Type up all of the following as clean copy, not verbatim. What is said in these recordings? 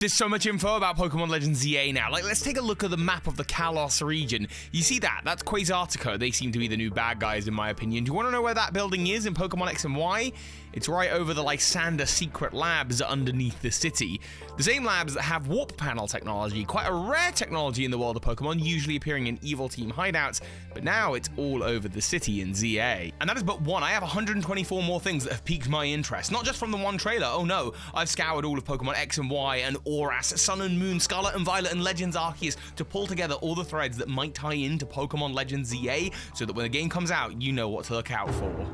There's so much info about Pokémon Legends ZA now. Let's take a look at the map of the Kalos region. You see that? That's Quasartico. They seem to be the new bad guys, in my opinion. Do you want to know where that building is in Pokémon X and Y? It's right over the Lysander secret labs underneath the city. The same labs that have warp panel technology, quite a rare technology in the world of Pokemon, usually appearing in evil team hideouts, but now it's all over the city in ZA. And that is but one. I have 124 more things that have piqued my interest, not just from the one trailer. Oh no, I've scoured all of Pokemon X and Y and Auras, Sun and Moon, Scarlet and Violet, and Legends Arceus to pull together all the threads that might tie into Pokemon Legends ZA, so that when the game comes out, you know what to look out for.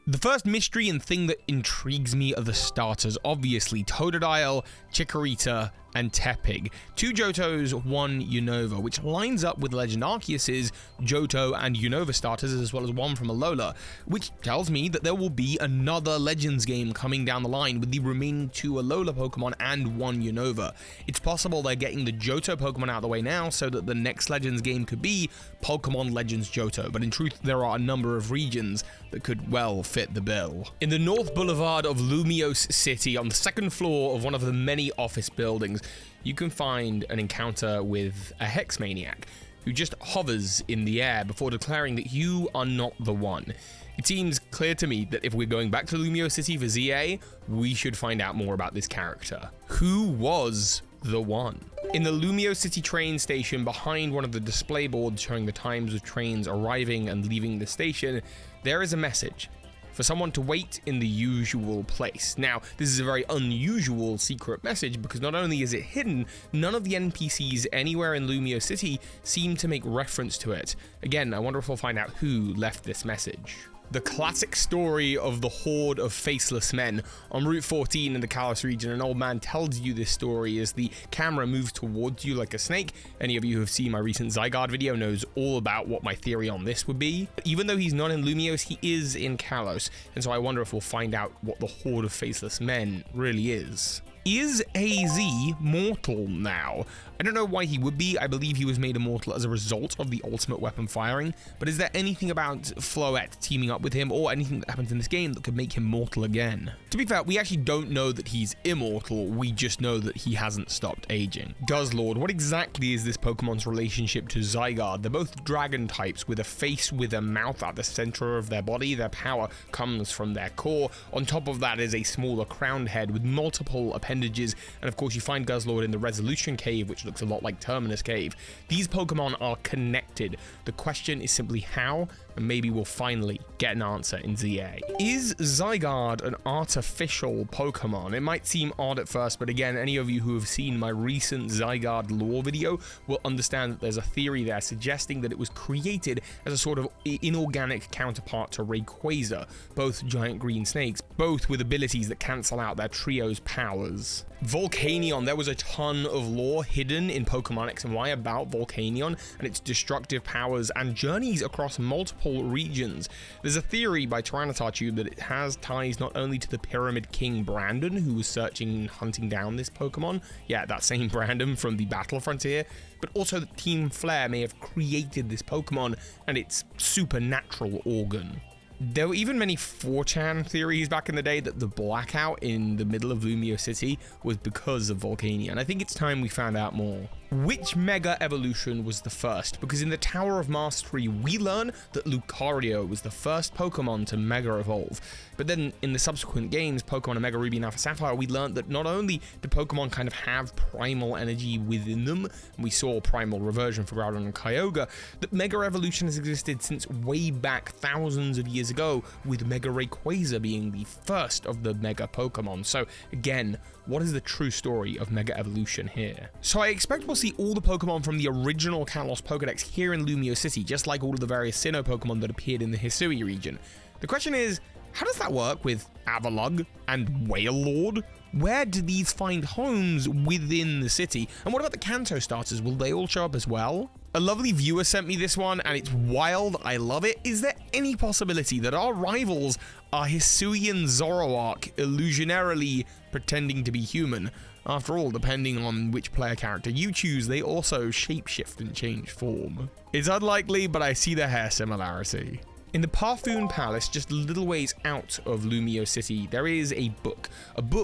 The first mystery and thing that intrigues me are the starters. Obviously, Totodile, Chikorita, and Tepig. 2 Johtos, 1 Unova, which lines up with Legend Arceus's Johto and Unova starters, as well as 1 from Alola, which tells me that there will be another Legends game coming down the line with the remaining 2 Alola Pokemon and 1 Unova. It's possible they're getting the Johto Pokemon out of the way now so that the next Legends game could be Pokémon Legends Johto, but in truth there are a number of regions that could well fit the bill. In the North Boulevard of Lumiose City, on the 2nd floor of one of the many office buildings, you can find an encounter with a Hex Maniac who just hovers in the air before declaring that you are not the one. It seems clear to me that if we're going back to Lumiose City for ZA, we should find out more about this character. Who was the one? In the Lumiose City train station, behind one of the display boards showing the times of trains arriving and leaving the station, there is a message for someone to wait in the usual place. Now, this is a very unusual secret message because not only is it hidden, none of the NPCs anywhere in Lumiose City seem to make reference to it. Again, I wonder if we'll find out who left this message. The classic story of the horde of faceless men. On Route 14 in the Kalos region, an old man tells you this story as the camera moves towards you like a snake. Any of you who have seen my recent Zygarde video knows all about what my theory on this would be. But even though he's not in Lumiose, he is in Kalos, and so I wonder if we'll find out what the horde of faceless men really is. Is AZ mortal now? I don't know why he would be. I believe he was made immortal as a result of the ultimate weapon firing, but is there anything about Floette teaming up with him or anything that happens in this game that could make him mortal again? To be fair, we actually don't know that he's immortal, we just know that he hasn't stopped aging. Guzzlord, what exactly is this Pokemon's relationship to Zygarde? They're both dragon types with a face with a mouth at the center of their body. Their power comes from their core. On top of that is a smaller crowned head with multiple appendages, and of course you find Guzzlord in the Resolution Cave, which looks a lot like Terminus Cave. These Pokemon are connected. The question is simply how, and maybe we'll finally get an answer in ZA. Is Zygarde an artificial Pokemon? It might seem odd at first, but again, any of you who have seen my recent Zygarde lore video will understand that there's a theory there suggesting that it was created as a sort of inorganic counterpart to Rayquaza, both giant green snakes, both with abilities that cancel out their trio's powers. Volcanion, there was a ton of lore hidden in Pokemon X and Y about Volcanion and its destructive powers and journeys across multiple regions. There's a theory by Tyranitar that it has ties not only to the Pyramid King Brandon, who was searching and hunting down this Pokemon, yeah, that same Brandon from the Battle Frontier, but also that Team Flare may have created this Pokemon and its supernatural organ. There were even many 4chan theories back in the day that the blackout in the middle of Lumiose City was because of Volcanion. I think it's time we found out more. Which Mega Evolution was the first? Because in the Tower of Mastery, we learn that Lucario was the first Pokemon to Mega Evolve. But then in the subsequent games, Pokemon Omega Ruby and Alpha Sapphire, we learned that not only did Pokemon kind of have primal energy within them, and we saw primal reversion for Groudon and Kyogre, that Mega Evolution has existed since way back thousands of years ago, with Mega Rayquaza being the first of the Mega Pokemon. So again, what is the true story of Mega Evolution here? So I expect we'll see all the Pokemon from the original Kalos Pokedex here in Lumiose City, just like all of the various Sinnoh Pokemon that appeared in the Hisui region. The question is, how does that work with Avalugg and Wailord? Where do these find homes within the city? And what about the Kanto starters? Will they all show up as well? A lovely viewer sent me this one, and it's wild. I love it. Is there any possibility that our rivals are Hisuian Zoroark illusionarily pretending to be human? After all, depending on which player character you choose, they also shapeshift and change form. It's unlikely, but I see the hair similarity. In the Parfoon Palace, just a little ways out of Lumio City, there is a book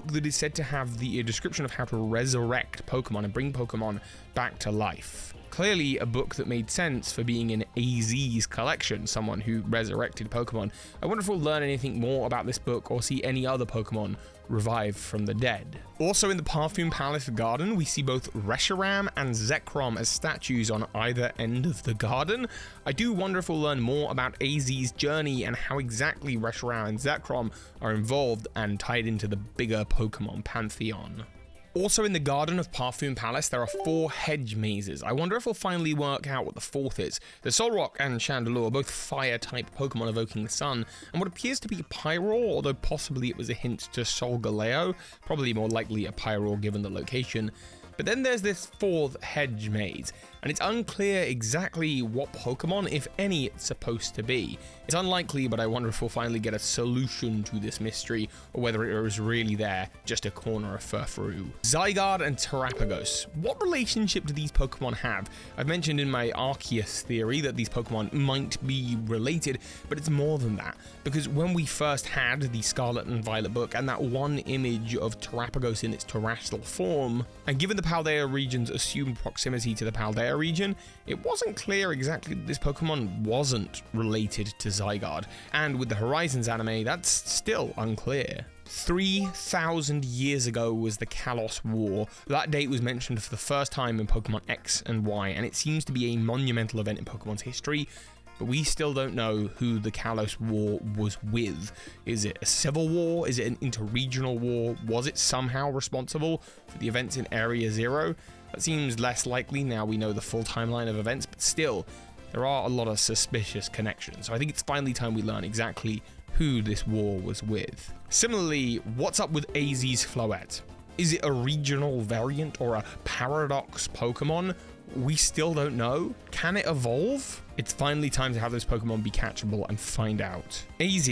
that is said to have the description of how to resurrect Pokemon and bring Pokemon back to life. Clearly a book that made sense for being in AZ's collection, someone who resurrected Pokemon. I wonder if we'll learn anything more about this book or see any other Pokemon revived from the dead. Also in the Parfoon Palace garden, we see both Reshiram and Zekrom as statues on either end of the garden. I do wonder if we'll learn more about AZ's journey and how exactly Reshiram and Zekrom are involved and tied into the bigger Pokemon pantheon. Also in the garden of Parfoon Palace, there are 4 hedge mazes. I wonder if we'll finally work out what the 4th is. The Solrock and Chandelure are both fire-type Pokemon evoking the sun, and what appears to be a Pyroar, although possibly it was a hint to Solgaleo, probably more likely a Pyroar given the location. But then there's this 4th hedge maze, and it's unclear exactly what Pokemon, if any, it's supposed to be. It's unlikely, but I wonder if we'll finally get a solution to this mystery, or whether it was really there, just a corner of Furfrou. Zygarde and Terapagos. What relationship do these Pokemon have? I've mentioned in my Arceus theory that these Pokemon might be related, but it's more than that, because when we first had the Scarlet and Violet book, and that one image of Terapagos in its terrestrial form, and given the Paldea region's assumed proximity to the Paldea region, it wasn't clear exactly that this Pokemon wasn't related to Zygarde, and with the Horizons anime, that's still unclear. 3,000 years ago was the Kalos War. That date was mentioned for the first time in Pokemon X and Y, and it seems to be a monumental event in Pokemon's history, but we still don't know who the Kalos War was with. Is it a civil war? Is it an interregional war? Was it somehow responsible for the events in Area Zero? That seems less likely now we know the full timeline of events, but still, there are a lot of suspicious connections. So I think it's finally time we learn exactly who this war was with. Similarly, what's up with AZ's Floette? Is it a regional variant or a paradox Pokemon? We still don't know. Can it evolve? It's finally time to have those Pokemon be catchable and find out. AZ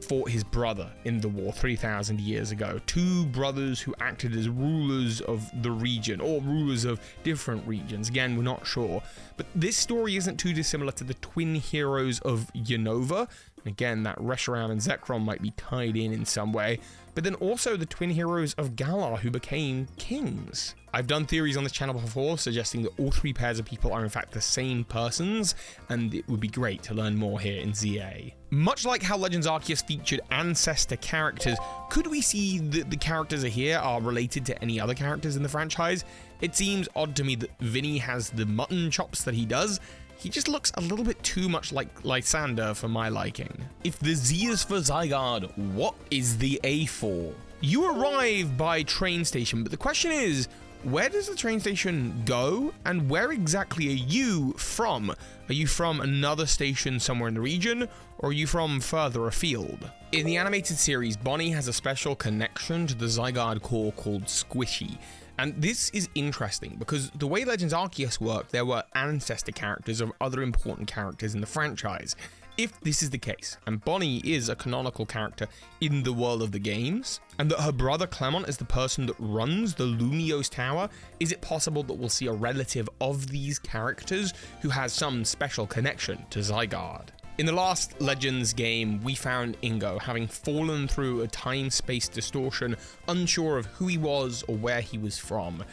fought his brother in the war 3,000 years ago. 2 brothers who acted as rulers of the region, or rulers of different regions. Again, we're not sure. But this story isn't too dissimilar to the twin heroes of Unova. Again, that Reshiram and Zekrom might be tied in some way. But then also the twin heroes of Galar who became kings. I've done theories on this channel before suggesting that all 3 pairs of people are in fact the same persons, and it would be great to learn more here in ZA. Much like how Legends Arceus featured ancestor characters, could we see that the characters here are related to any other characters in the franchise? It seems odd to me that Vinny has the mutton chops that he does. He just looks a little bit too much like Lysander for my liking. If the Z is for Zygarde, what is the A for? You arrive by train station, but the question is, where does the train station go, and where exactly are you from? Are you from another station somewhere in the region, or are you from further afield? In the animated series, Bonnie has a special connection to the Zygarde core called Squishy. And this is interesting because the way Legends Arceus worked, there were ancestor characters of other important characters in the franchise. If this is the case, and Bonnie is a canonical character in the world of the games, and that her brother Clemont is the person that runs the Lumiose Tower, is it possible that we'll see a relative of these characters who has some special connection to Zygarde? In the last Legends game, we found Ingo having fallen through a time-space distortion, unsure of who he was or where he was from.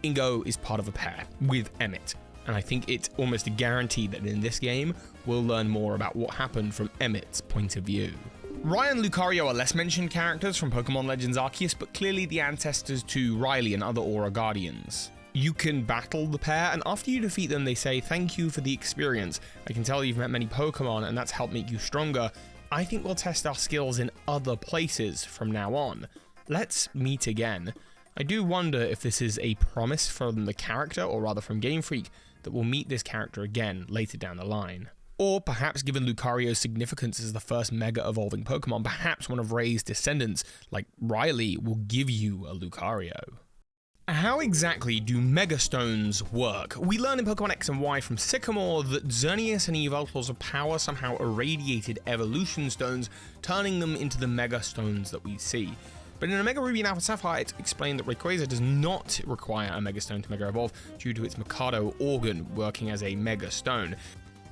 Ingo is part of a pair with Emmett, and I think it's almost a guarantee that in this game, we'll learn more about what happened from Emmett's point of view. Ryan and Lucario are less mentioned characters from Pokemon Legends Arceus, but clearly the ancestors to Riley and other Aura Guardians. You can battle the pair, and after you defeat them, they say, "Thank you for the experience. I can tell you've met many Pokemon, and that's helped make you stronger. I think we'll test our skills in other places from now on. Let's meet again." I do wonder if this is a promise from the character, or rather from Game Freak, that we'll meet this character again later down the line. Or perhaps given Lucario's significance as the first Mega Evolving Pokemon, perhaps one of Ray's descendants, like Riley, will give you a Lucario. How exactly do Mega Stones work? We learn in Pokemon X and Y from Sycamore that Xerneas and Yveltal's power somehow irradiated Evolution Stones, turning them into the Mega Stones that we see. But in Omega Ruby and Alpha Sapphire, it's explained that Rayquaza does not require a Mega Stone to Mega Evolve due to its Mikado organ working as a Mega Stone.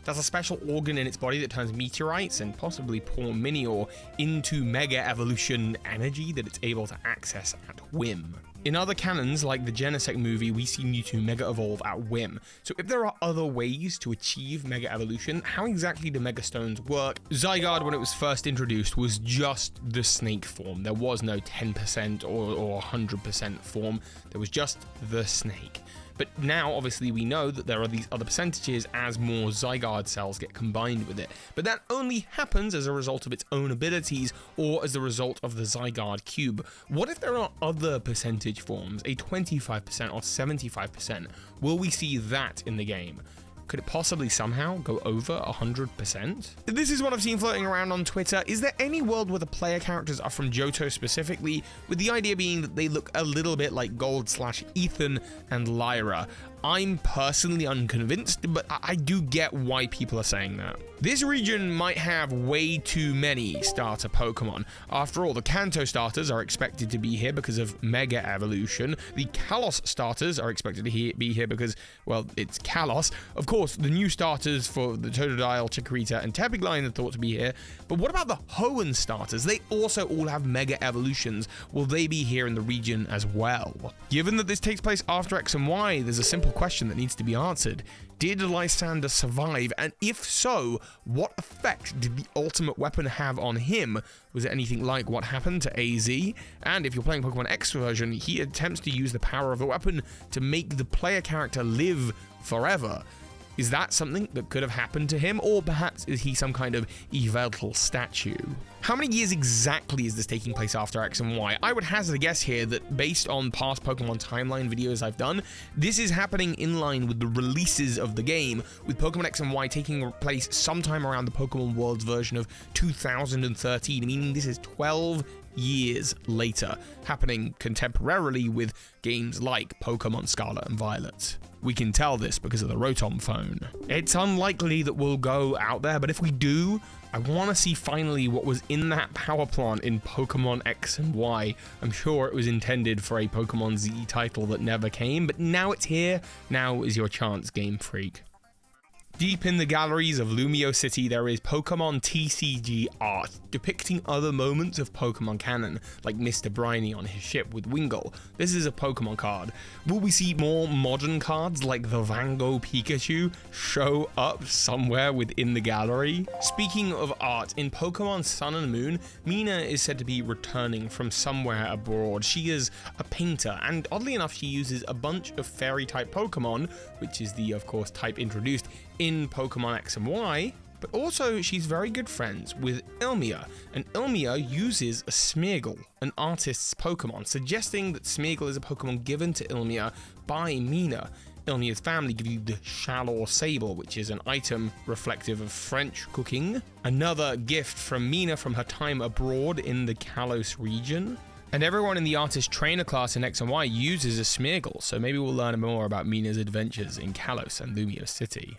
That's a special organ in its body that turns meteorites and possibly poor Minior into Mega Evolution energy that it's able to access at whim. In other canons, like the Genesect movie, we see Mewtwo Mega Evolve at whim. So if there are other ways to achieve Mega Evolution, how exactly do Mega Stones work? Zygarde, when it was first introduced, was just the snake form. There was no 10% or 100% form. There was just the snake. But now, obviously, we know that there are these other percentages as more Zygarde cells get combined with it. But that only happens as a result of its own abilities or as a result of the Zygarde cube. What if there are other percentage forms, a 25% or 75%? Will we see that in the game? Could it possibly somehow go over 100%? This is what I've seen floating around on Twitter. Is there any world where the player characters are from Johto specifically, with the idea being that they look a little bit like Gold/Ethan and Lyra? I'm personally unconvinced, but I do get why people are saying that. This region might have way too many starter Pokemon. After all, the Kanto starters are expected to be here because of Mega Evolution. The Kalos starters are expected to be here because, well, it's Kalos. Of course, the new starters for the Totodile, Chikorita, and Tepig line are thought to be here. But what about the Hoenn starters? They also all have Mega Evolutions. Will they be here in the region as well? Given that this takes place after X and Y, there's a simple question that needs to be answered. Did Lysander survive? And if so, what effect did the ultimate weapon have on him? Was it anything like what happened to AZ? And if you're playing Pokemon X version, he attempts to use the power of the weapon to make the player character live forever. Is that something that could have happened to him? Or perhaps is he some kind of Yveltal statue? How many years exactly is this taking place after X and Y? I would hazard a guess here that based on past Pokemon timeline videos I've done, this is happening in line with the releases of the game, with Pokemon X and Y taking place sometime around the Pokemon Worlds version of 2013, meaning this is 12 years later, happening contemporarily with games like Pokemon Scarlet and Violet. We can tell this because of the Rotom phone. It's unlikely that we'll go out there, but if we do, I want to see finally what was in that power plant in Pokemon X and Y. I'm sure it was intended for a Pokemon Z title that never came, but now it's here. Now is your chance, Game Freak. Deep in the galleries of Lumio City, there is Pokémon TCG art, depicting other moments of Pokemon canon, like Mr. Briny on his ship with Wingull. This is a Pokemon card. Will we see more modern cards like the Van Gogh Pikachu show up somewhere within the gallery? Speaking of art, in Pokemon Sun and Moon, Mina is said to be returning from somewhere abroad. She is a painter, and oddly enough, she uses a bunch of fairy-type Pokemon, which is the, of course, type introduced in Pokemon X and Y, but also she's very good friends with Ilmia, and Ilmia uses a Smeargle, an artist's Pokemon, suggesting that Smeargle is a Pokemon given to Ilmia by Mina. Ilmia's family give you the Chalor Sable, which is an item reflective of French cooking, another gift from Mina from her time abroad in the Kalos region. And everyone in the artist trainer class in X and Y uses a Smeargle, so maybe we'll learn more about Mina's adventures in Kalos and Lumio City.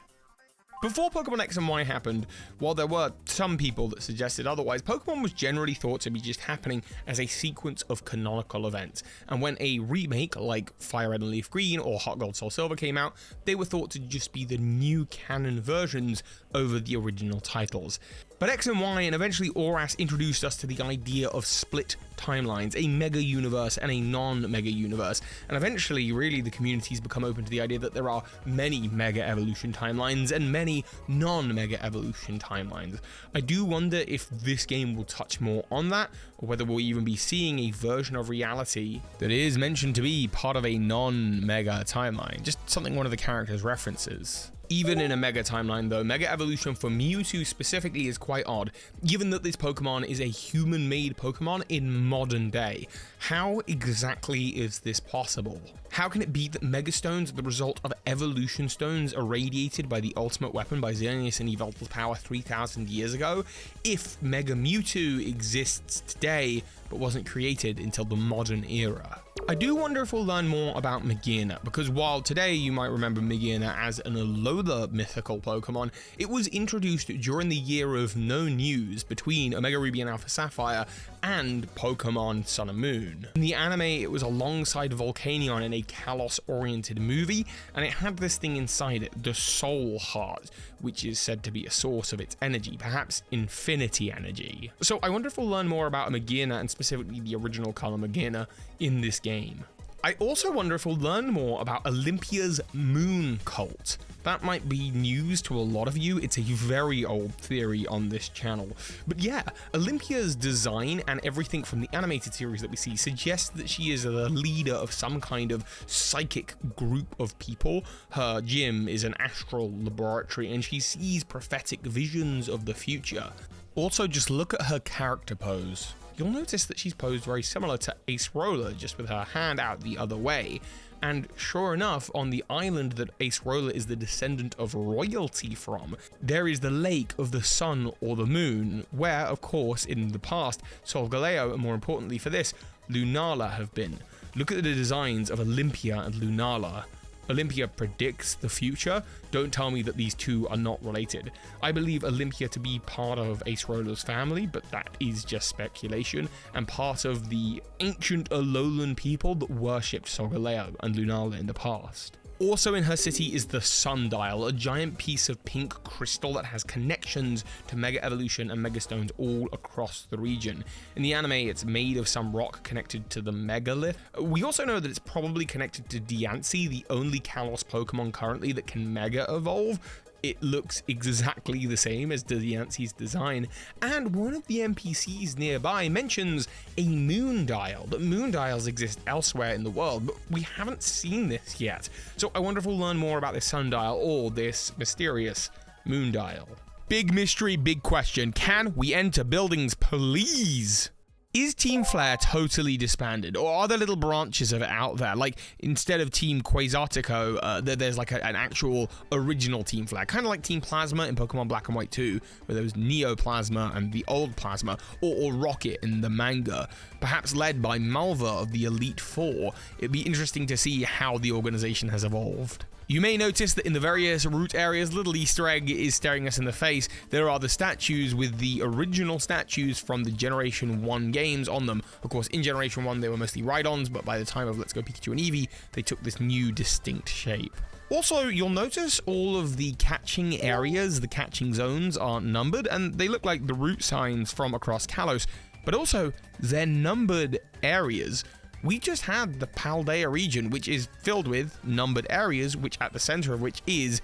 Before Pokemon X and Y happened, while there were some people that suggested otherwise, Pokemon was generally thought to be just happening as a sequence of canonical events. And when a remake like Fire Red and Leaf Green or Hot Gold Soul Silver came out, they were thought to just be the new canon versions over the original titles. But X and Y and eventually Oras introduced us to the idea of split timelines, a mega universe and a non-mega universe, and eventually really the community's become open to the idea that there are many mega evolution timelines and many non-mega evolution timelines. I do wonder if this game will touch more on that, or whether we'll even be seeing a version of reality that is mentioned to be part of a non-mega timeline, just something one of the characters references. Even in a Mega timeline though, Mega Evolution for Mewtwo specifically is quite odd, given that this Pokemon is a human-made Pokemon in modern day. How exactly is this possible? How can it be that Mega Stones are the result of Evolution Stones irradiated by the ultimate weapon by Xerneas and Yveltal Power 3,000 years ago, if Mega Mewtwo exists today but wasn't created until the modern era? I do wonder if we'll learn more about Magearna, because while today you might remember Magearna as an Alola mythical Pokemon, it was introduced during the year of no news between Omega Ruby and Alpha Sapphire and Pokémon Sun and Moon. In the anime, it was alongside Volcanion in a Kalos-oriented movie, and it had this thing inside it, the Soul Heart, which is said to be a source of its energy, perhaps infinity energy. So I wonder if we'll learn more about Magearna, and specifically the original color Magearna, in this game. I also wonder if we'll learn more about Olympia's moon cult. That might be news to a lot of you. It's a very old theory on this channel. But yeah, Olympia's design and everything from the animated series that we see suggests that she is the leader of some kind of psychic group of people. Her gym is an astral laboratory and she sees prophetic visions of the future. Also, just look at her character pose. You'll notice that she's posed very similar to Ace Roller, just with her hand out the other way. And sure enough, on the island that Ace Roller is the descendant of royalty from, there is the lake of the sun or the moon, where, of course, in the past, Solgaleo, and more importantly for this, Lunala have been. Look at the designs of Olympia and Lunala. Olympia predicts the future. Don't tell me that these two are not related. I believe Olympia to be part of Ace Roller's family, but that is just speculation, and part of the ancient Alolan people that worshipped Solgaleo and Lunala in the past. Also in her city is the Sundial, a giant piece of pink crystal that has connections to Mega Evolution and Mega Stones all across the region. In the anime, it's made of some rock connected to the Megalith. We also know that it's probably connected to Diancie, the only Kalos Pokemon currently that can Mega Evolve. It looks exactly the same as Diancie's design, and one of the NPCs nearby mentions a moon dial. But moon dials exist elsewhere in the world, but we haven't seen this yet. So I wonder if we'll learn more about this sundial or this mysterious moon dial. Big mystery, big question. Can we enter buildings, please? Is Team Flare totally disbanded, or are there little branches of it out there? Like, instead of Team Quasartico, there's like an actual original Team Flare, kind of like Team Plasma in Pokemon Black and White 2, where there was Neo Plasma and the old Plasma, or Rocket in the manga, perhaps led by Malva of the Elite Four. It'd be interesting to see how the organization has evolved. You may notice that in the various route areas, little Easter egg is staring us in the face. There are the statues with the original statues from the Generation 1 games on them. Of course, in Generation 1, they were mostly Rhydons, but by the time of Let's Go Pikachu and Eevee, they took this new distinct shape. Also, you'll notice all of the catching areas, the catching zones are numbered, and they look like the route signs from across Kalos, but also they're numbered areas. We just had the Paldea region, which is filled with numbered areas, which at the center of which is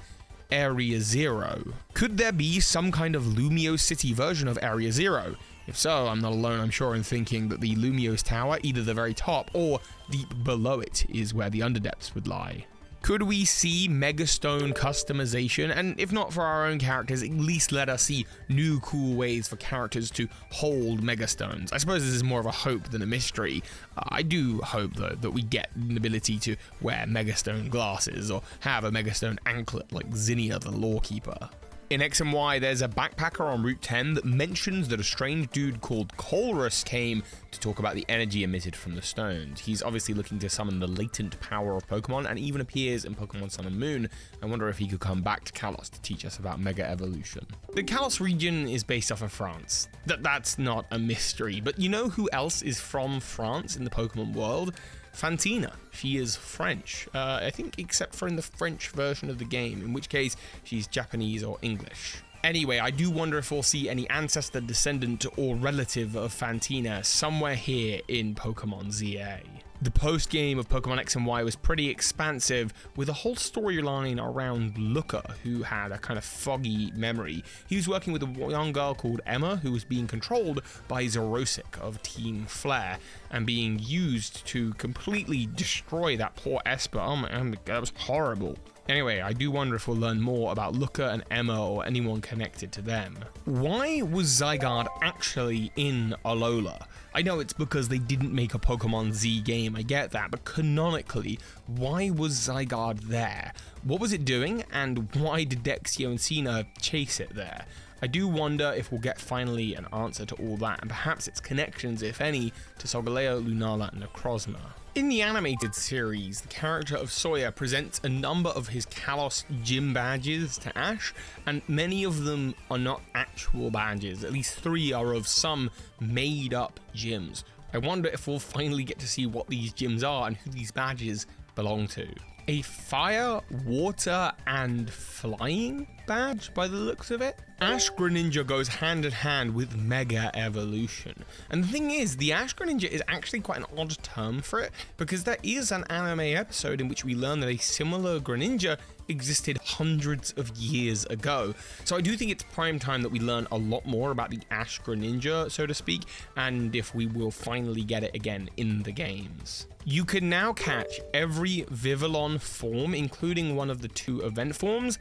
Area 0. Could there be some kind of Lumiose City version of Area 0? If so, I'm not alone, I'm sure, in thinking that the Lumiose Tower, either the very top or deep below it, is where the Underdepths would lie. Could we see Megastone customization? And if not for our own characters, at least let us see new cool ways for characters to hold Megastones. I suppose this is more of a hope than a mystery. I do hope, though, that we get an ability to wear Megastone glasses or have a Megastone anklet like Zinnia the Lawkeeper. In X and Y, there's a backpacker on Route 10 that mentions that a strange dude called Colrus came to talk about the energy emitted from the stones. He's obviously looking to summon the latent power of Pokemon and even appears in Pokemon Sun and Moon. I wonder if he could come back to Kalos to teach us about Mega Evolution. The Kalos region is based off of France. That's not a mystery, but you know who else is from France in the Pokemon world? Fantina. She is French, I think, except for in the French version of the game, in which case she's Japanese or English. Anyway, I do wonder if we'll see any ancestor, descendant, or relative of Fantina somewhere here in Pokemon ZA. The post-game of Pokemon X and Y was pretty expansive, with a whole storyline around Looker, who had a kind of foggy memory. He was working with a young girl called Emma, who was being controlled by Xerosic of Team Flare, and being used to completely destroy that poor Esper. Oh my god, that was horrible. Anyway, I do wonder if we'll learn more about Looker and Emma or anyone connected to them. Why was Zygarde actually in Alola? I know it's because they didn't make a Pokemon Z game, I get that, but canonically, why was Zygarde there? What was it doing, and why did Dexio and Cena chase it there? I do wonder if we'll get finally an answer to all that, and perhaps its connections, if any, to Solgaleo, Lunala, and Necrozma. In the animated series, the character of Sawyer presents a number of his Kalos gym badges to Ash, and many of them are not actual badges. At least 3 are of some made-up gyms. I wonder if we'll finally get to see what these gyms are and who these badges belong to. A fire, water, and flying badge by the looks of it. Ash Greninja goes hand in hand with Mega Evolution. And the thing is, the Ash Greninja is actually quite an odd term for it, because there is an anime episode in which we learn that a similar Greninja existed hundreds of years ago. So I do think it's prime time that we learn a lot more about the Ash Greninja, so to speak, and if we will finally get it again in the games. You can now catch every Vivillon form, including one of the 2 event forms,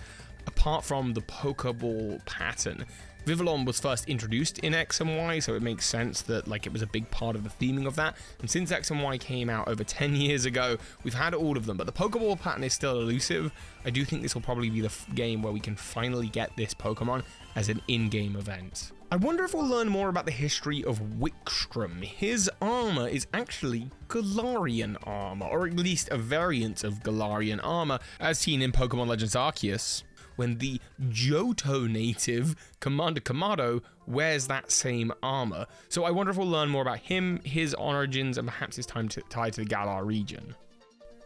apart from the Pokeball pattern. Vivillon was first introduced in X and Y, so it makes sense that it was a big part of the theming of that. And since X and Y came out over 10 years ago, we've had all of them, but the Pokeball pattern is still elusive. I do think this will probably be the game where we can finally get this Pokemon as an in-game event. I wonder if we'll learn more about the history of Wickstrom. His armor is actually Galarian armor, or at least a variant of Galarian armor, as seen in Pokémon Legends Arceus, when the Johto native Commander Kamado wears that same armor. So I wonder if we'll learn more about him, his origins, and perhaps his time tied to the Galar region.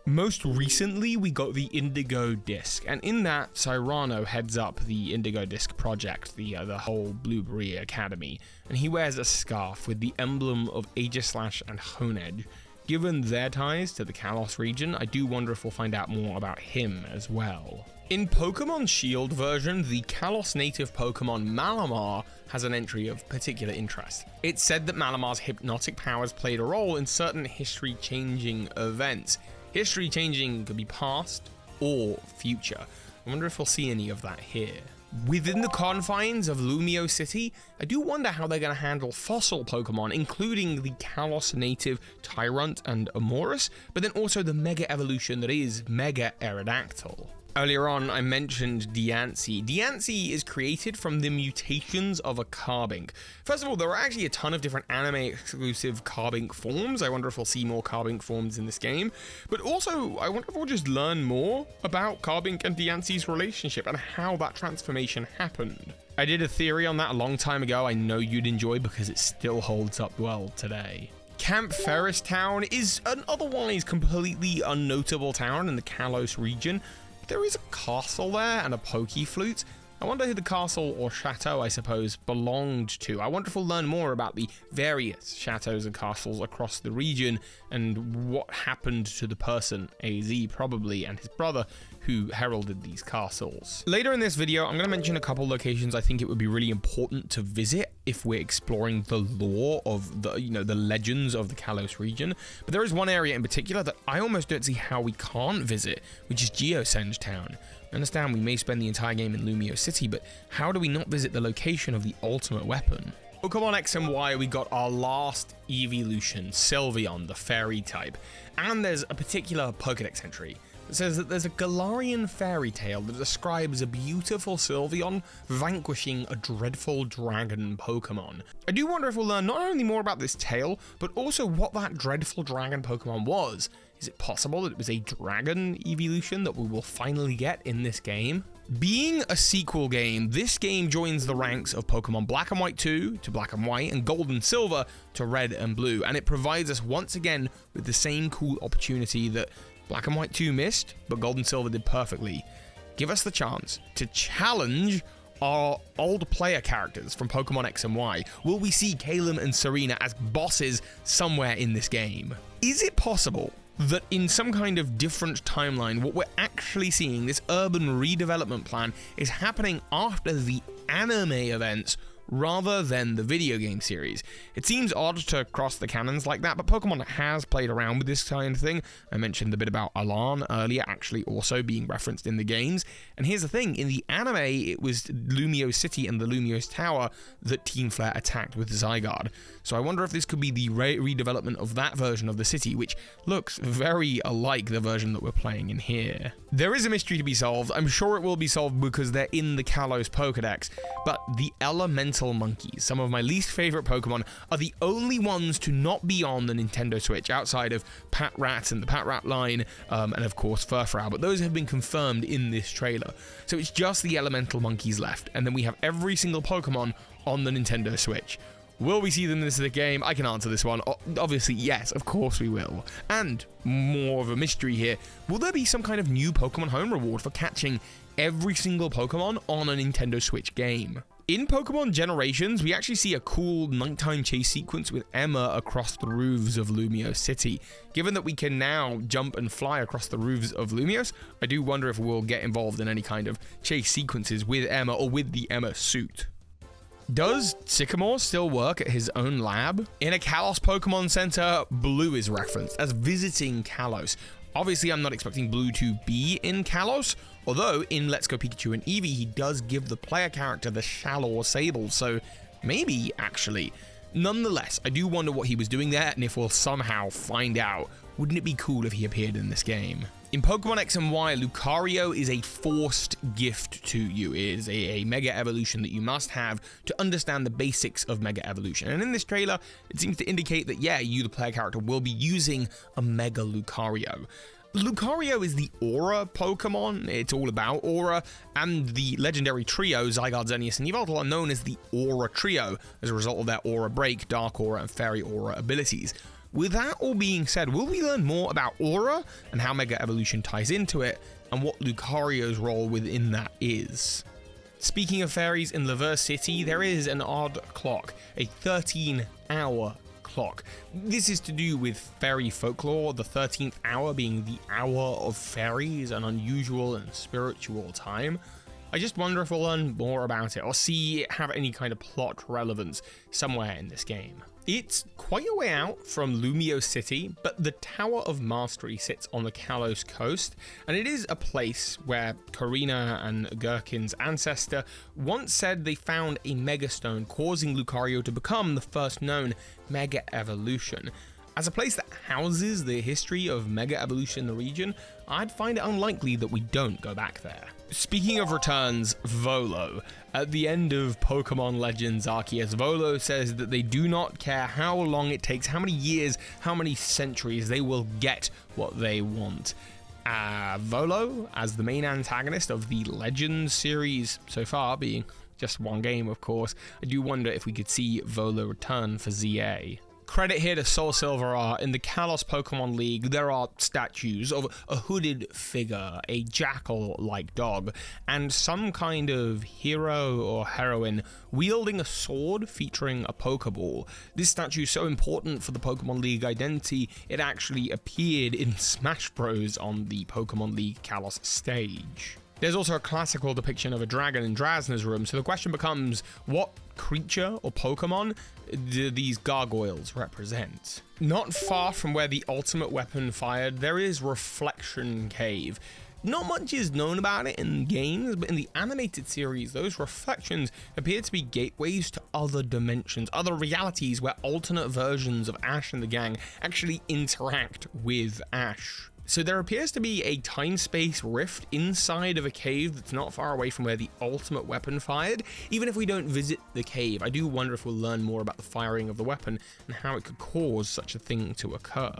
Most recently, we got the Indigo Disc, and in that, Cyrano heads up the Indigo Disc project, the whole Blueberry Academy, and he wears a scarf with the emblem of Aegislash and Honedge. Given their ties to the Kalos region, I do wonder if we'll find out more about him as well. In Pokemon Shield version, the Kalos native Pokemon Malamar has an entry of particular interest. It's said that Malamar's hypnotic powers played a role in certain history-changing events. History-changing could be past or future. I wonder if we'll see any of that here. Within the confines of Lumio City, I do wonder how they're going to handle fossil Pokemon, including the Kalos native Tyrunt and Amoris, but then also the Mega Evolution that is Mega Aerodactyl. Earlier on, I mentioned Diancie. Diancie is created from the mutations of a Carbink. First of all, there are actually a ton of different anime-exclusive Carbink forms. I wonder if we'll see more Carbink forms in this game. But also, I wonder if we'll just learn more about Carbink and Diancie's relationship and how that transformation happened. I did a theory on that a long time ago. I know you'd enjoy because it still holds up well today. Camp Ferris Town is an otherwise completely unnotable town in the Kalos region. There is a castle there and a Pokeflute. I wonder who the castle or chateau, I suppose, belonged to. I wonder if we'll learn more about the various chateaus and castles across the region and what happened to the person, AZ probably, and his brother, who heralded these castles. Later in this video, I'm going to mention a couple locations I think it would be really important to visit if we're exploring the lore of the legends of the Kalos region. But there is one area in particular that I almost don't see how we can't visit, which is Geosenge Town. I understand we may spend the entire game in Lumio City, but how do we not visit the location of the ultimate weapon? Pokemon X and Y, we got our last evolution, Sylveon, the fairy type. And there's a particular Pokedex entry that says that there's a Galarian fairy tale that describes a beautiful Sylveon vanquishing a dreadful dragon Pokemon. I do wonder if we'll learn not only more about this tale, but also what that dreadful dragon Pokemon was. Is it possible that it was a dragon evolution that we will finally get in this game? Being a sequel game, this game joins the ranks of Pokemon Black and White 2 to Black and White and Gold and Silver to Red and Blue, and it provides us once again with the same cool opportunity that Black and White 2 missed, but Gold and Silver did perfectly. Give us the chance to challenge our old player characters from Pokemon X and Y. Will we see Calum and Serena as bosses somewhere in this game? Is it possible that in some kind of different timeline, what we're actually seeing, this urban redevelopment plan, is happening after the anime events rather than the video game series. It seems odd to cross the canons like that, but Pokemon has played around with this kind of thing. I mentioned the bit about Alan earlier actually also being referenced in the games. And here's the thing, in the anime, it was Lumiose City and the Lumiose Tower that Team Flare attacked with Zygarde. So I wonder if this could be the redevelopment of that version of the city, which looks very alike the version that we're playing in here. There is a mystery to be solved. I'm sure it will be solved because they're in the Kalos Pokedex, but the elemental monkeys, some of my least favorite Pokemon, are the only ones to not be on the Nintendo Switch outside of Patrat and the Patrat line, and of course Furfrou, but those have been confirmed in this trailer. So it's just the elemental monkeys left, and then we have every single Pokemon on the Nintendo Switch. Will we see them in this game? I can answer this one. Obviously, yes, of course we will. And more of a mystery here, will there be some kind of new Pokemon Home reward for catching every single Pokemon on a Nintendo Switch game? In Pokemon Generations, we actually see a cool nighttime chase sequence with Emma across the roofs of Lumiose City. Given that we can now jump and fly across the roofs of Lumiose, I do wonder if we'll get involved in any kind of chase sequences with Emma or with the Emma suit. Does Sycamore still work at his own lab? In a Kalos Pokemon Center, Blue is referenced as visiting Kalos. Obviously, I'm not expecting Blue to be in Kalos, although in Let's Go Pikachu and Eevee, he does give the player character the Shallow Sable, so maybe, actually. Nonetheless, I do wonder what he was doing there, and if we'll somehow find out. Wouldn't it be cool if he appeared in this game? In Pokemon X and Y, Lucario is a forced gift to you. It is a Mega Evolution that you must have to understand the basics of Mega Evolution. And in this trailer, it seems to indicate that, yeah, you, the player character, will be using a Mega Lucario. Lucario is the Aura Pokemon. It's all about Aura, and the legendary trio, Zygarde, Xerneas, and Yveltal, are known as the Aura Trio as a result of their Aura Break, Dark Aura, and Fairy Aura abilities. With that all being said, will we learn more about Aura and how Mega Evolution ties into it, and what Lucario's role within that is? Speaking of fairies, in Laverre City, there is an odd clock, a 13-hour clock. This is to do with fairy folklore, the 13th hour being the hour of fairies, an unusual and spiritual time. I just wonder if we'll learn more about it or see it have any kind of plot relevance somewhere in this game. It's quite a way out from Lumiose City, but the Tower of Mastery sits on the Kalos coast, and it is a place where Karina and Gherkin's ancestor once said they found a Megastone, causing Lucario to become the first known Mega Evolution. As a place that houses the history of Mega Evolution in the region, I'd find it unlikely that we don't go back there. Speaking of returns, Volo. At the end of Pokémon Legends Arceus, Volo says that they do not care how long it takes, how many years, how many centuries, they will get what they want. Volo, as the main antagonist of the Legends series so far, being just one game of course, I do wonder if we could see Volo return for ZA. Credit here to Soul Silver Art. In the Kalos Pokemon League, there are statues of a hooded figure, a jackal-like dog, and some kind of hero or heroine wielding a sword featuring a Pokeball. This statue is so important for the Pokemon League identity, it actually appeared in Smash Bros. On the Pokemon League Kalos stage. There's also a classical depiction of a dragon in Drasna's room, so the question becomes, what creature or Pokemon do these gargoyles represent? Not far from where the ultimate weapon fired, there is Reflection Cave. Not much is known about it in games, but in the animated series, those reflections appear to be gateways to other dimensions, other realities where alternate versions of Ash and the gang actually interact with Ash. So there appears to be a time-space rift inside of a cave that's not far away from where the ultimate weapon fired. Even if we don't visit the cave, I do wonder if we'll learn more about the firing of the weapon and how it could cause such a thing to occur.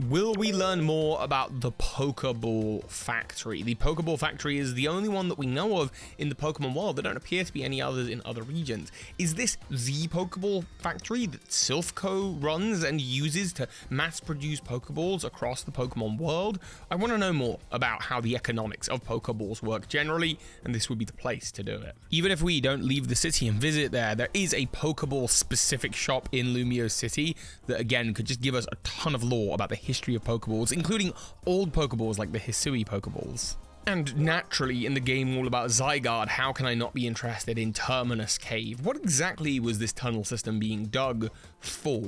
Will we learn more about the Pokeball Factory? The Pokeball Factory is the only one that we know of in the Pokemon world. There don't appear to be any others in other regions. Is this the Pokeball Factory that Silphco runs and uses to mass-produce Pokeballs across the Pokemon world? I want to know more about how the economics of Pokeballs work generally, and this would be the place to do it. Even if we don't leave the city and visit there, there is a Pokeball specific shop in Lumiose City that again could just give us a ton of lore about the history of Pokeballs, including old Pokeballs like the Hisui Pokeballs. And naturally, in the game all about Zygarde, how can I not be interested in Terminus Cave? What exactly was this tunnel system being dug for?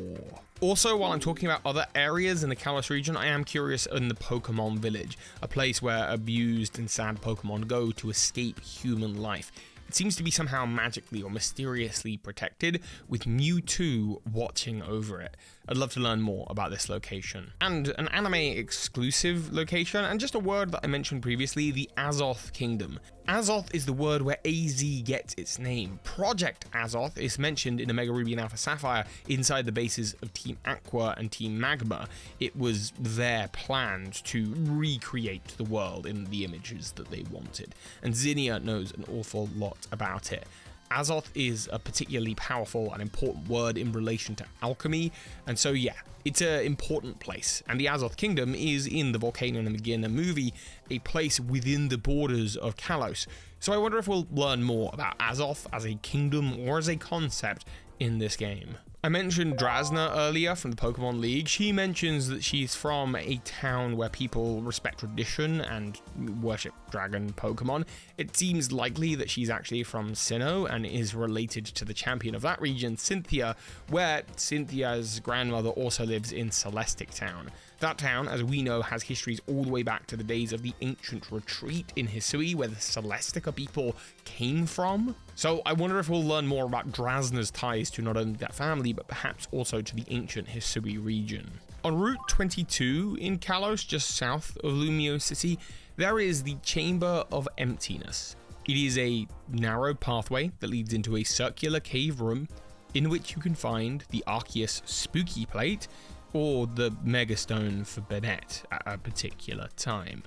Also, while I'm talking about other areas in the Kalos region, I am curious in the Pokémon Village, a place where abused and sad Pokémon go to escape human life. It seems to be somehow magically or mysteriously protected, with Mewtwo watching over it. I'd love to learn more about this location. And an anime exclusive location, and just a word that I mentioned previously, the Azoth Kingdom. Azoth is the word where AZ gets its name. Project Azoth is mentioned in Omega Ruby and Alpha Sapphire inside the bases of Team Aqua and Team Magma. It was their planned to recreate the world in the images that they wanted, and Zinnia knows an awful lot about it. Azoth is a particularly powerful and important word in relation to alchemy, and so yeah, it's an important place. And the Azoth Kingdom is, in the Volcano and the Beginner movie, a place within the borders of Kalos. So I wonder if we'll learn more about Azoth as a kingdom or as a concept in this game. I mentioned Drasna earlier from the Pokemon League. She mentions that she's from a town where people respect tradition and worship dragon Pokemon. It seems likely that she's actually from Sinnoh and is related to the champion of that region, Cynthia, where Cynthia's grandmother also lives in Celestic Town. That town, as we know, has histories all the way back to the days of the ancient retreat in Hisui, where the Celestica people came from. So I wonder if we'll learn more about Drasna's ties to not only that family, but perhaps also to the ancient Hisui region. On Route 22 in Kalos, just south of Lumiose City, there is the Chamber of Emptiness. It is a narrow pathway that leads into a circular cave room in which you can find the Arceus Spooky Plate, or the Megastone for Bennett at a particular time.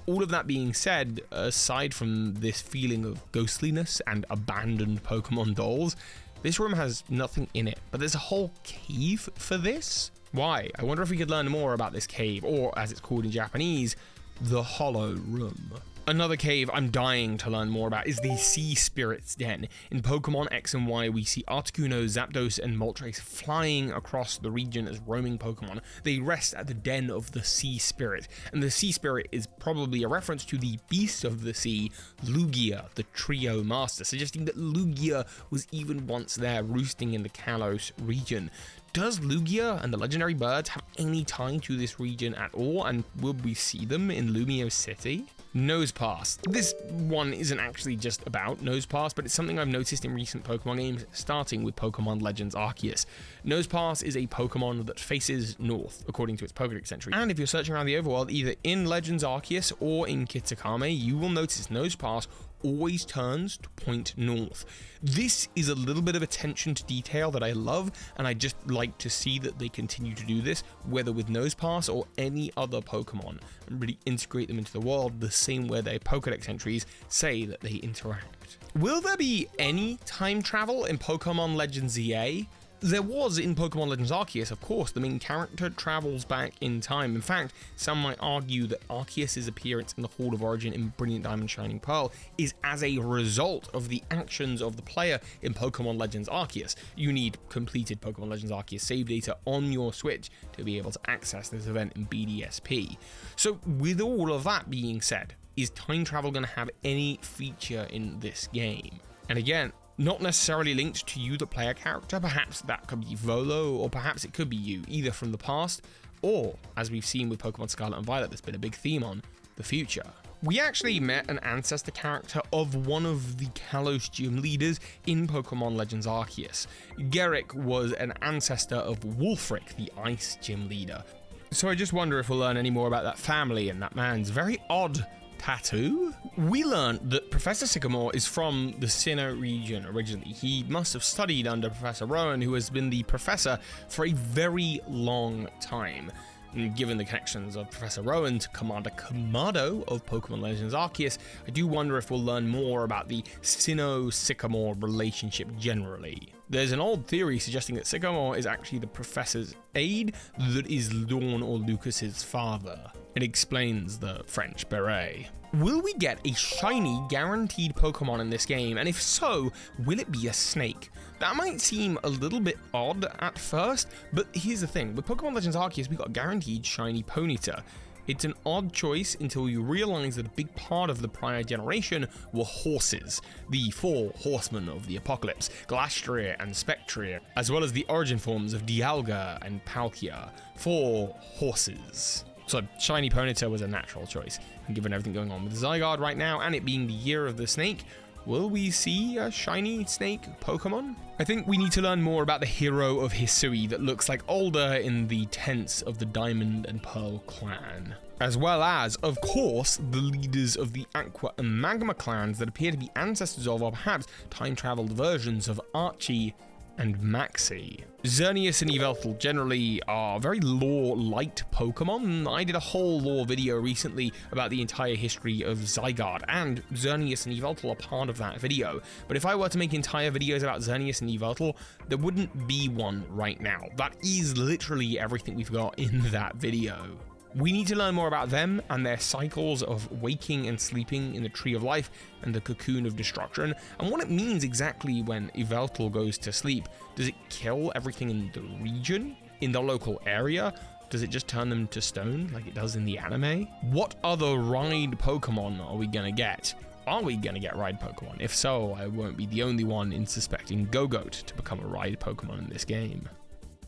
All of that being said, aside from this feeling of ghostliness and abandoned Pokemon dolls, this room has nothing in it, but there's a whole cave for this? Why? I wonder if we could learn more about this cave, or as it's called in Japanese, the Hollow Room. Another cave I'm dying to learn more about is the Sea Spirit's Den. In Pokemon X and Y, we see Articuno, Zapdos, and Moltres flying across the region as roaming Pokemon. They rest at the den of the Sea Spirit, and the Sea Spirit is probably a reference to the Beast of the Sea, Lugia, the Trio Master, suggesting that Lugia was even once there roosting in the Kalos region. Does Lugia and the legendary birds have any tie to this region at all, and will we see them in Lumiose City? Nosepass. This one isn't actually just about Nosepass, but it's something I've noticed in recent Pokemon games, starting with Pokémon Legends Arceus. Nosepass is a Pokemon that faces north, according to its Pokédex entry. And if you're searching around the overworld, either in Legends Arceus or in Kitakami, you will notice Nosepass always turns to point north. This is a little bit of attention to detail that I love, and I just like to see that they continue to do this, whether with Nosepass or any other Pokemon, and really integrate them into the world the same way their Pokédex entries say that they interact. Will there be any time travel in Pokemon Legends ZA? There was in Pokemon Legends Arceus, of course. The main character travels back in time. In fact, some might argue that Arceus' appearance in the Hall of Origin in Brilliant Diamond Shining Pearl is as a result of the actions of the player in Pokemon Legends Arceus. You need completed Pokemon Legends Arceus save data on your Switch to be able to access this event in BDSP. So with all of that being said, is time travel going to have any feature in this game? And again, not necessarily linked to you, the player character. Perhaps that could be Volo, or perhaps it could be you, either from the past, or, as we've seen with Pokemon Scarlet and Violet, there's been a big theme on, the future. We actually met an ancestor character of one of the Kalos gym leaders in Pokemon Legends Arceus. Garrick was an ancestor of Wulfric, the Ice gym leader. So I just wonder if we'll learn any more about that family and that man's very odd tattoo. We learned that Professor Sycamore is from the Sinnoh region originally. He must have studied under Professor Rowan, who has been the professor for a very long time. And given the connections of Professor Rowan to Commander Kamado of Pokemon Legends Arceus, I do wonder if we'll learn more about the Sinnoh-Sycamore relationship generally. There's an old theory suggesting that Sycamore is actually the professor's aide that is Dawn or Lucas's father. It explains the French beret. Will we get a shiny guaranteed Pokemon in this game? And if so, will it be a snake? That might seem a little bit odd at first, but here's the thing. With Pokemon Legends Arceus, we got a guaranteed shiny Ponyta. It's an odd choice until you realize that a big part of the prior generation were horses, the 4 horsemen of the apocalypse, Glastria and Spectria, as well as the origin forms of Dialga and Palkia, 4 horses. So Shiny Ponyta was a natural choice, and given everything going on with Zygarde right now, and it being the year of the snake, will we see a shiny snake Pokemon? I think we need to learn more about the hero of Hisui that looks like older in the tents of the Diamond and Pearl clan. As well as, of course, the leaders of the Aqua and Magma clans that appear to be ancestors of, or perhaps time-traveled versions of Archie and Maxie. Xerneas and Yveltal generally are very lore-light Pokemon. I did a whole lore video recently about the entire history of Zygarde, and Xerneas and Yveltal are part of that video. But if I were to make entire videos about Xerneas and Yveltal, there wouldn't be one right now. That is literally everything we've got in that video. We need to learn more about them and their cycles of waking and sleeping in the Tree of Life and the Cocoon of Destruction, and what it means exactly when Yveltal goes to sleep. Does it kill everything in the region, in the local area? Does it just turn them to stone like it does in the anime? What other ride Pokemon are we gonna get? Are we gonna get ride Pokemon? If so, I won't be the only one in suspecting Gogoat to become a ride Pokemon in this game.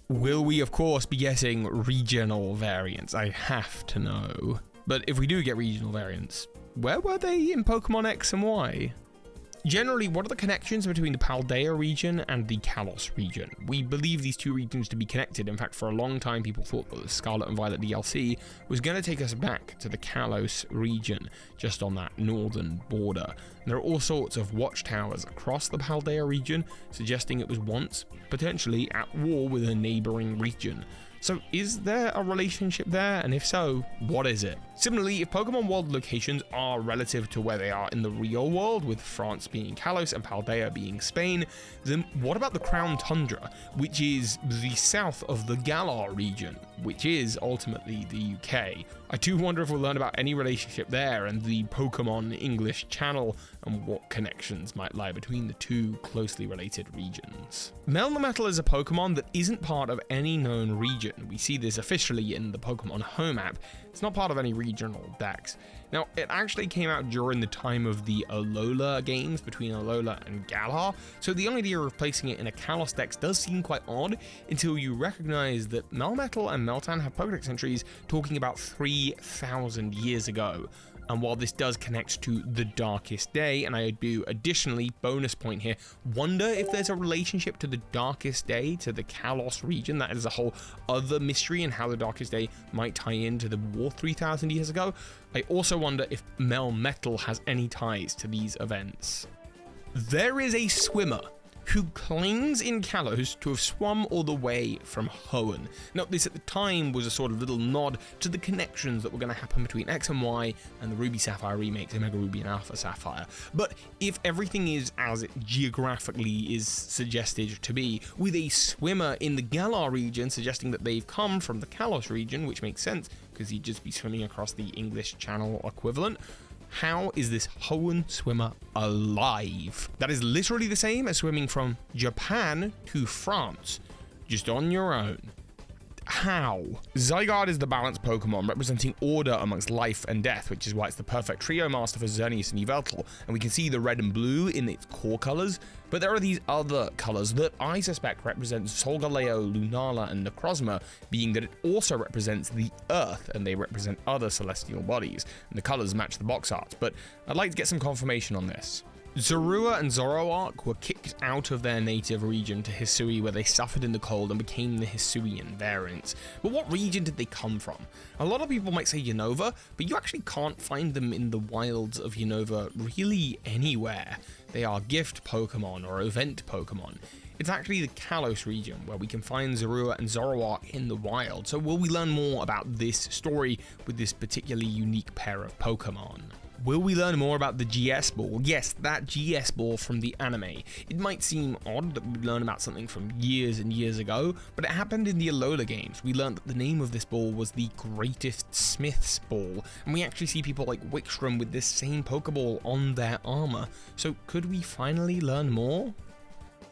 Will we, of course, be getting regional variants? I have to know. But if we do get regional variants, where were they in Pokemon X and Y? Generally, what are the connections between the Paldea region and the Kalos region? We believe these two regions to be connected. In fact, for a long time, people thought that the Scarlet and Violet DLC was going to take us back to the Kalos region, just on that northern border. And there are all sorts of watchtowers across the Paldea region, suggesting it was once, potentially, at war with a neighboring region. So is there a relationship there? And if so, what is it? Similarly, if Pokemon World locations are relative to where they are in the real world, with France being Kalos and Paldea being Spain, then what about the Crown Tundra, which is the south of the Galar region, which is ultimately the UK? I do wonder if we'll learn about any relationship there and the Pokemon English channel and what connections might lie between the two closely related regions. Melmetal is a Pokemon that isn't part of any known region. We see this officially in the Pokemon Home app. It's not part of any regional decks. Now, it actually came out during the time of the Alola games between Alola and Galar, so the idea of placing it in a Kalos dex does seem quite odd until you recognize that Melmetal and Meltan have Pokedex entries talking about 3,000 years ago. And while this does connect to the Darkest Day, and I do additionally, bonus point here, wonder if there's a relationship to the Darkest Day, to the Kalos region. That is a whole other mystery, and how the Darkest Day might tie into the war 3,000 years ago. I also wonder if Melmetal has any ties to these events. There is a swimmer who claims in Kalos to have swum all the way from Hoenn. Now, this at the time was a sort of little nod to the connections that were going to happen between X and Y and the Ruby Sapphire remakes, Omega Ruby and Alpha Sapphire. But if everything is as it geographically is suggested to be, with a swimmer in the Galar region suggesting that they've come from the Kalos region, which makes sense because he'd just be swimming across the English Channel equivalent, how is this Hoenn swimmer alive? That is literally the same as swimming from Japan to France, just on your own. How? Zygarde is the balanced Pokemon representing order amongst life and death, which is why it's the perfect trio master for Xerneas and Yveltal, and we can see the red and blue in its core colors, but there are these other colors that I suspect represent Solgaleo, Lunala, and Necrozma, being that it also represents the Earth, and they represent other celestial bodies, and the colors match the box art, but I'd like to get some confirmation on this. Zorua and Zoroark were kicked out of their native region to Hisui, where they suffered in the cold and became the Hisuian variants. But what region did they come from? A lot of people might say Unova, but you actually can't find them in the wilds of Unova really anywhere. They are gift Pokemon or event Pokemon. It's actually the Kalos region where we can find Zorua and Zoroark in the wild. So will we learn more about this story with this particularly unique pair of Pokemon? Will we learn more about the GS Ball? Yes, that GS Ball from the anime. It might seem odd that we learn about something from years and years ago, but it happened in the Alola games. We learned that the name of this ball was the Greatest Smith's Ball, and we actually see people like Wickstrom with this same Pokeball on their armor. So could we finally learn more?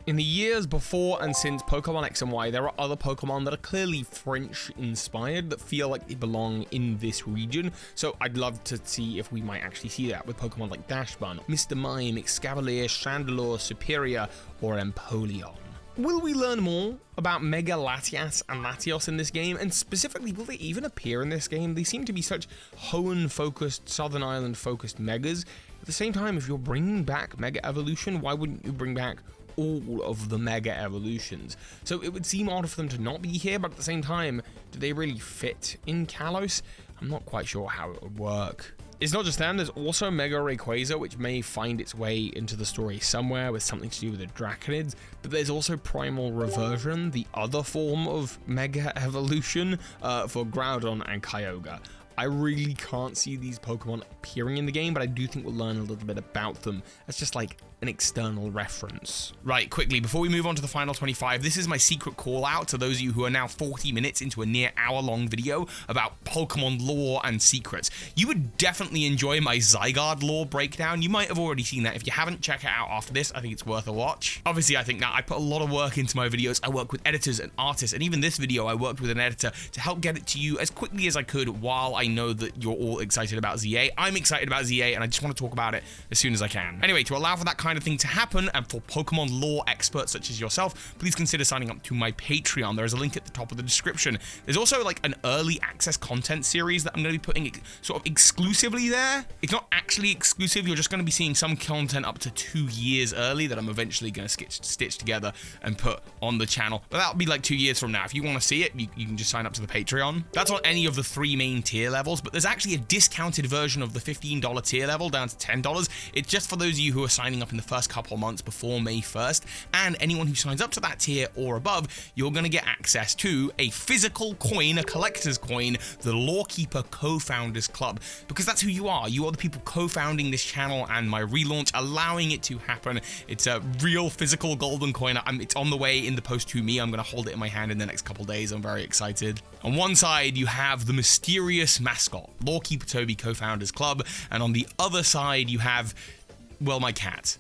In the years before and since Pokemon X and Y, there are other Pokemon that are clearly French-inspired that feel like they belong in this region, so I'd love to see if we might actually see that with Pokemon like Dashbun, Mr. Mime, Excavalier, Chandelure, Superior, or Empoleon. Will we learn more about Mega Latias and Latios in this game, and specifically, will they even appear in this game? They seem to be such Hoenn-focused, Southern Island-focused Megas. At the same time, if you're bringing back Mega Evolution, why wouldn't you bring back all of the Mega Evolutions? So it would seem odd for them to not be here, but at the same time, do they really fit in Kalos? I'm not quite sure how it would work. It's not just them, there's also Mega Rayquaza, which may find its way into the story somewhere with something to do with the Draconids, but there's also Primal Reversion, the other form of Mega Evolution for Groudon and Kyogre. I really can't see these Pokemon appearing in the game, but I do think we'll learn a little bit about them as just like an external reference. Right, quickly, before we move on to the final 25, this is my secret call out to those of you who are now 40 minutes into a near hour-long video about Pokemon lore and secrets. You would definitely enjoy my Zygarde lore breakdown. You might have already seen that. If you haven't, check it out after this. I think it's worth a watch. Obviously, I think that I put a lot of work into my videos. I work with editors and artists, and even this video, I worked with an editor to help get it to you as quickly as I could while I know that you're all excited about ZA. I'm excited about ZA, and I just want to talk about it as soon as I can. Anyway, to allow for that kind of thing to happen, and for Pokemon lore experts such as yourself, please consider signing up to my Patreon. There is a link at the top of the description. There's also like an early access content series that I'm going to be putting sort of exclusively there. It's not actually exclusive. You're just going to be seeing some content up to 2 years early that I'm eventually going to stitch together and put on the channel. But that'll be like 2 years from now. If you want to see it, you can just sign up to the Patreon. That's on any of the 3 main tier levels, but there's actually a discounted version of the $15 tier level down to $10. It's just for those of you who are signing up in the first couple months before May 1st, and anyone who signs up to that tier or above, you're going to get access to a physical coin, a collector's coin, the Lorekeeper Co-Founders Club, because that's who you are. You are the people co-founding this channel and my relaunch, allowing it to happen. It's a real physical golden coin. It's on the way in the post to me. I'm going to hold it in my hand in the next couple days. I'm very excited. On one side, you have the mysterious mascot, Lorekeeper Toby Co-Founders Club, and on the other side, you have, well, my cat.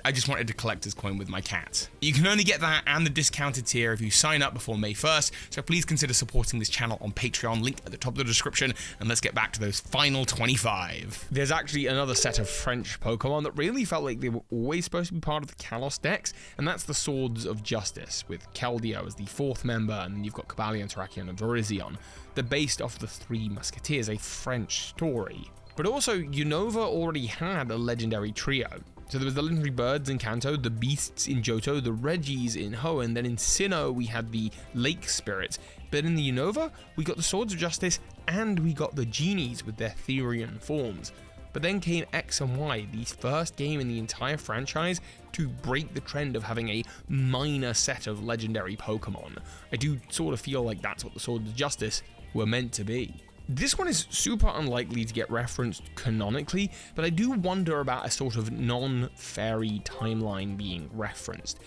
I just wanted to collect his coin with my cat. You can only get that and the discounted tier if you sign up before May 1st, so please consider supporting this channel on Patreon, link at the top of the description, and let's get back to those final 25. There's actually another set of French Pokemon that really felt like they were always supposed to be part of the Kalos decks, and that's the Swords of Justice, with Keldeo as the 4th member, and then you've got Cobalion, Terrakion, and Virizion. They're based off the 3 Musketeers, a French story. But also, Unova already had a legendary trio. So there was the legendary birds in Kanto, the beasts in Johto, the Regis in Hoenn, then in Sinnoh we had the lake spirits. But in the Unova, we got the Swords of Justice and we got the genies with their Therian forms. But then came X and Y, the first game in the entire franchise to break the trend of having a minor set of legendary Pokemon. I do sort of feel like that's what the Swords of Justice were meant to be. This one is super unlikely to get referenced canonically, but I do wonder about a sort of non-fairy timeline being referenced.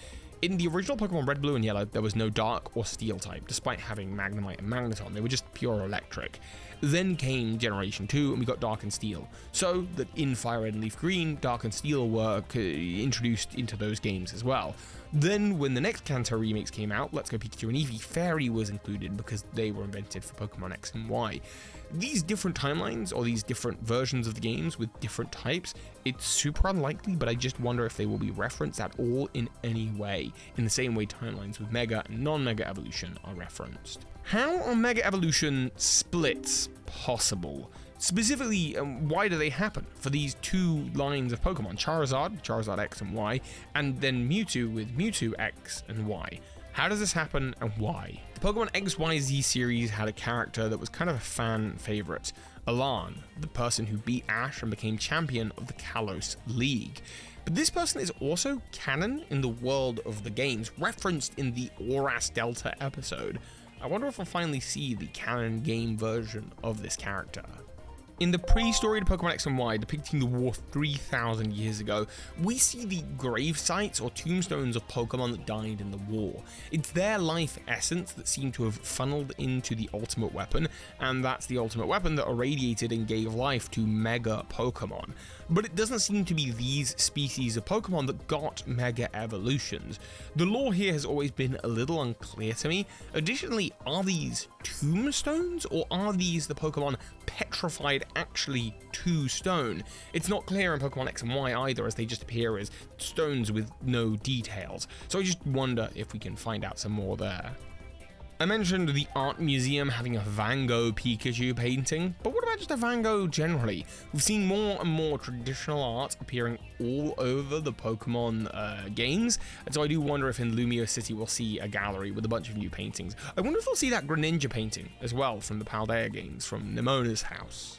In the original Pokemon Red, Blue, and Yellow, there was no Dark or Steel type, despite having Magnemite and Magneton. They were just pure electric. Then came Generation 2, and we got Dark and Steel. So that in Fire Red and Leaf Green, Dark and Steel were introduced into those games as well. Then, when the next Kanto remakes came out, Let's Go Pikachu and Eevee, Fairy was included because they were invented for Pokemon X and Y. These different timelines, or these different versions of the games with different types, it's super unlikely, but I just wonder if they will be referenced at all in any way, in the same way timelines with Mega and non-Mega Evolution are referenced. How are Mega Evolution splits possible? Specifically, why do they happen for these 2 lines of Pokemon? Charizard X and Y, and then Mewtwo with Mewtwo X and Y. How does this happen and why? The Pokemon XYZ series had a character that was kind of a fan favorite, Alan, the person who beat Ash and became champion of the Kalos League. But this person is also canon in the world of the games, referenced in the Oras Delta episode. I wonder if we'll finally see the canon game version of this character. In the pre-story to Pokemon X and Y, depicting the war 3,000 years ago, we see the grave sites or tombstones of Pokemon that died in the war. It's their life essence that seemed to have funneled into the ultimate weapon, and that's the ultimate weapon that irradiated and gave life to Mega Pokemon. But it doesn't seem to be these species of Pokemon that got Mega Evolutions. The lore here has always been a little unclear to me. Additionally, are these tombstones, or are these the Pokemon petrified actually to stone? It's not clear in Pokemon X and Y either, as they just appear as stones with no details. So I just wonder if we can find out some more there. I mentioned the art museum having a Van Gogh Pikachu painting, but what about just a Van Gogh generally? We've seen more and more traditional art appearing all over the Pokemon games, and so I do wonder if in Lumio City we'll see a gallery with a bunch of new paintings. I wonder if we'll see that Greninja painting as well from the Paldea games, from Nemona's house.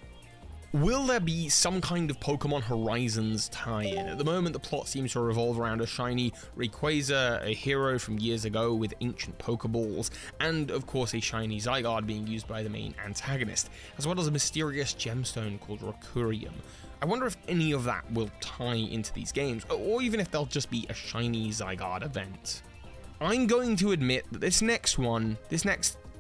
Will there be some kind of Pokemon Horizons tie-in? At the moment, the plot seems to revolve around a shiny Rayquaza, a hero from years ago with ancient Pokeballs, and of course a shiny Zygarde being used by the main antagonist, as well as a mysterious gemstone called Rocurium. I wonder if any of that will tie into these games, or even if they'll just be a shiny Zygarde event. I'm going to admit that this next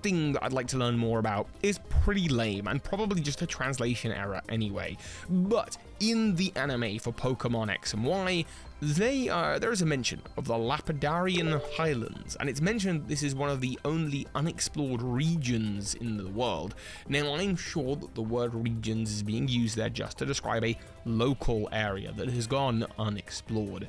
thing that I'd like to learn more about is pretty lame and probably just a translation error anyway. But in the anime for Pokemon X and Y, there is a mention of the Lapidarian Highlands, and it's mentioned this is one of the only unexplored regions in the world. Now, I'm sure that the word regions is being used there just to describe a local area that has gone unexplored.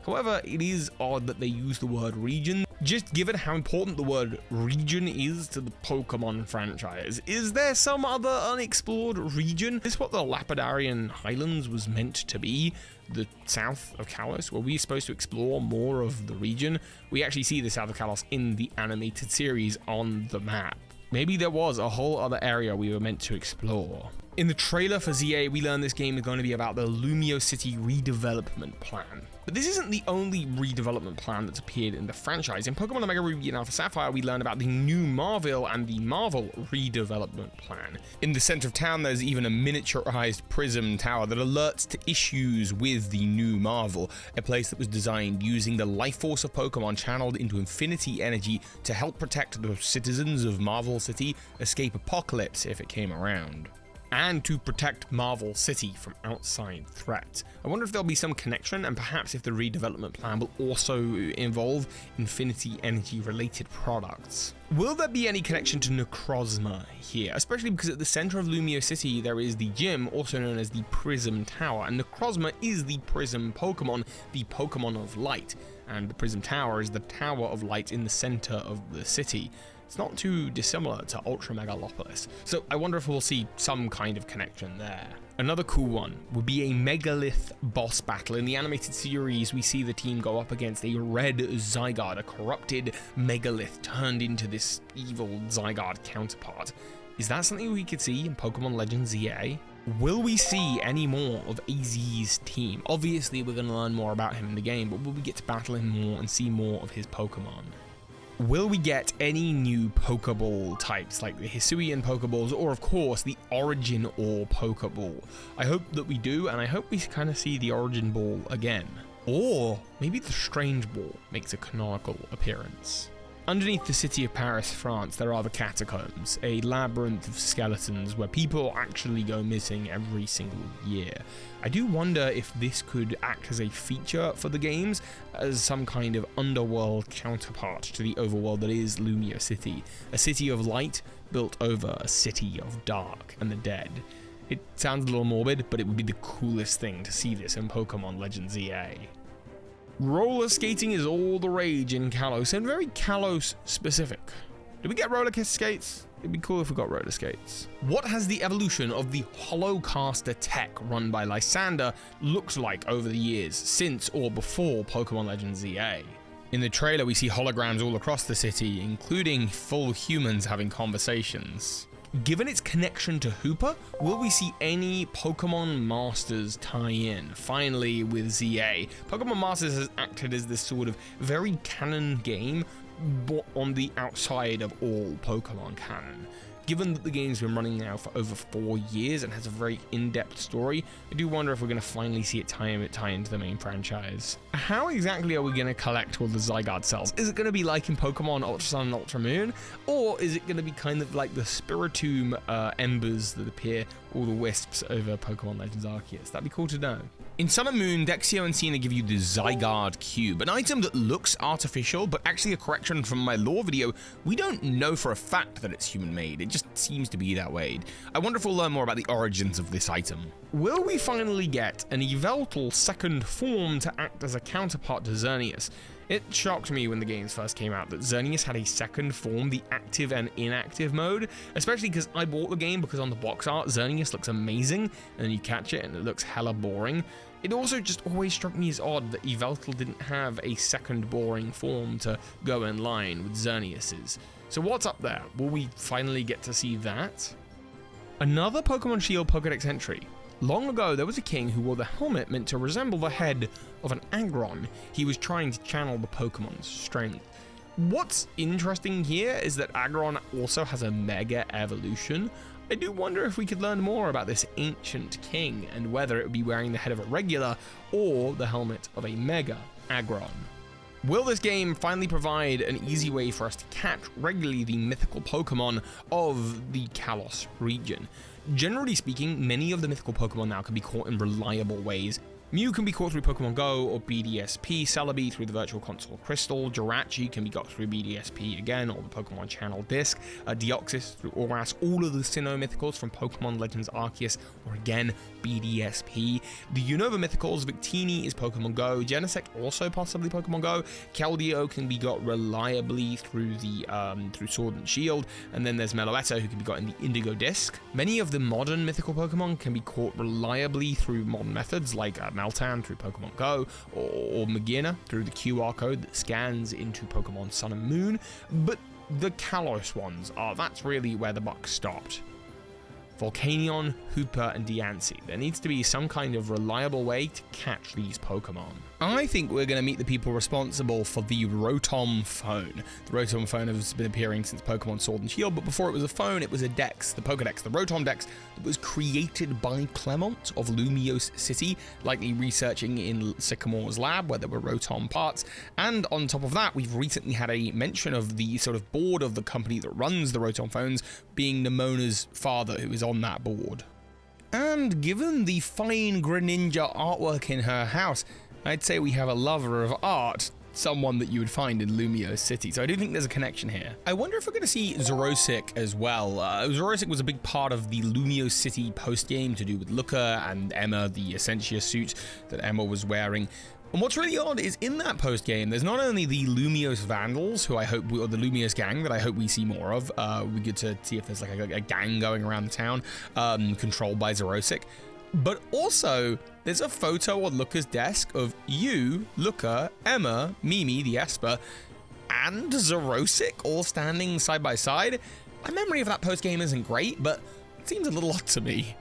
However, it is odd that they use the word region, just given how important the word region is to the Pokemon franchise. Is there some other unexplored region? Is this what the Lapidarian Highlands was meant to be? The south of Kalos? Were we supposed to explore more of the region? We actually see the south of Kalos in the animated series on the map. Maybe there was a whole other area we were meant to explore. In the trailer for ZA, we learn this game is going to be about the Lumio City redevelopment plan. But this isn't the only redevelopment plan that's appeared in the franchise. In Pokemon Omega Ruby and Alpha Sapphire, we learn about the new Marvel and the Marvel redevelopment plan. In the center of town, there's even a miniaturized prism tower that alerts to issues with the new Marvel, a place that was designed using the life force of Pokemon channeled into infinity energy to help protect the citizens of Marvel City escape apocalypse if it came around, and to protect Marvel City from outside threats. I wonder if there'll be some connection, and perhaps if the redevelopment plan will also involve infinity energy related products. Will there be any connection to Necrozma here? Especially because at the center of Lumio City there is the gym, also known as the Prism Tower, and Necrozma is the Prism Pokemon, the Pokemon of Light, and the Prism Tower is the Tower of Light in the center of the city. It's not too dissimilar to Ultra Megalopolis, so I wonder if we'll see some kind of connection there. Another cool one would be a Megalith boss battle. In the animated series, we see the team go up against a red Zygarde, a corrupted Megalith turned into this evil Zygarde counterpart. Is that something we could see in Pokemon Legends ZA? Will we see any more of AZ's team? Obviously, we're going to learn more about him in the game, but will we get to battle him more and see more of his Pokemon? Will we get any new Pokeball types, like the Hisuian Pokeballs, or of course the Origin Ore Pokeball? I hope that we do, and I hope we kind of see the Origin Ball again. Or maybe the Strange Ball makes a canonical appearance. Underneath the city of Paris, France, there are the catacombs, a labyrinth of skeletons where people actually go missing every single year. I do wonder if this could act as a feature for the games, as some kind of underworld counterpart to the overworld that is Lumio City, a city of light built over a city of dark and the dead. It sounds a little morbid, but it would be the coolest thing to see this in Pokemon Legends ZA. Roller skating is all the rage in Kalos, and very Kalos specific. Did we get roller skates? It'd be cool if we got roller skates. What has the evolution of the Holocaster tech run by Lysander looked like over the years, since or before Pokemon Legends ZA? In the trailer, we see holograms all across the city, including full humans having conversations. Given its connection to Hooper, will we see any Pokemon Masters tie-in? Finally, with ZA, Pokemon Masters has acted as this sort of very canon game, but on the outside of all Pokemon canon. given that the game's been running now for over 4 years and has a very in-depth story, I do wonder if we're going to finally see it tie into the main franchise. How exactly are we going to collect all the Zygarde cells? Is it going to be like in Pokemon Ultra Sun and Ultra Moon, or is it going to be kind of like the Spiritomb embers that appear, all the wisps over Pokemon Legends Arceus? That'd be cool to know. In Sun and Moon, Dexio and Cena give you the Zygarde Cube, an item that looks artificial, but actually a correction from my lore video, we don't know for a fact that it's human-made, it just seems to be that way. I wonder if we'll learn more about the origins of this item. Will we finally get an Yveltal second form to act as a counterpart to Xerneas? It shocked me when the games first came out that Xerneas had a second form, the active and inactive mode, especially because I bought the game because on the box art, Xerneas looks amazing, and then you catch it and it looks hella boring. It also just always struck me as odd that Yveltal didn't have a second boring form to go in line with Xerneas's. So what's up there? Will we finally get to see that? Another Pokemon Shield Pokédex entry. Long ago, there was a king who wore the helmet meant to resemble the head of an Aggron. He was trying to channel the Pokemon's strength. What's interesting here is that Aggron also has a Mega Evolution. I do wonder if we could learn more about this ancient king and whether it would be wearing the head of a regular or the helmet of a Mega Aggron. Will this game finally provide an easy way for us to catch regularly the mythical Pokemon of the Kalos region? Generally speaking, many of the mythical Pokemon now can be caught in reliable ways. Mew can be caught through Pokemon Go or BDSP, Celebi through the Virtual Console Crystal, Jirachi can be got through BDSP again, or the Pokemon Channel Disc, Deoxys through Oras, all of the Sinnoh Mythicals from Pokemon Legends Arceus, or again, BDSP. The Unova Mythicals, Victini is Pokemon Go, Genesect also possibly Pokemon Go, Keldeo can be got reliably through the through Sword and Shield, and then there's Meloetta who can be got in the Indigo Disc. Many of the modern mythical Pokemon can be caught reliably through modern methods like Meltan through Pokemon Go, or Magearna through the QR code that scans into Pokemon Sun and Moon, but the Kalos ones that's really where the buck stopped. Volcanion, Hooper, and Diancie. There needs to be some kind of reliable way to catch these Pokemon. I think we're going to meet the people responsible for the Rotom phone. The Rotom phone has been appearing since Pokemon Sword and Shield, but before it was a phone, it was a dex, the Pokedex, the Rotom Dex, that was created by Clement of Lumiose City, likely researching in Sycamore's lab where there were Rotom parts. And on top of that, we've recently had a mention of the sort of board of the company that runs the Rotom phones being Nemona's father, who is on that board. And given the fine Greninja artwork in her house, I'd say we have a lover of art, someone that you would find in Lumiose City. So I do think there's a connection here. I wonder if we're going to see Xerosic as well. Xerosic was a big part of the Lumiose City post-game to do with Luca and Emma, the Essentia suit that Emma was wearing. And what's really odd is in that post-game, there's not only the Lumiose Vandals, who I hope, or the Lumiose gang that I hope we see more of. We get to see if there's like a gang going around the town, controlled by Xerosic. But also, there's a photo on Luca's desk of you, Luca, Emma, Mimi, the Esper, and Xerosic all standing side by side. My memory of that post-game isn't great, but it seems a little odd to me.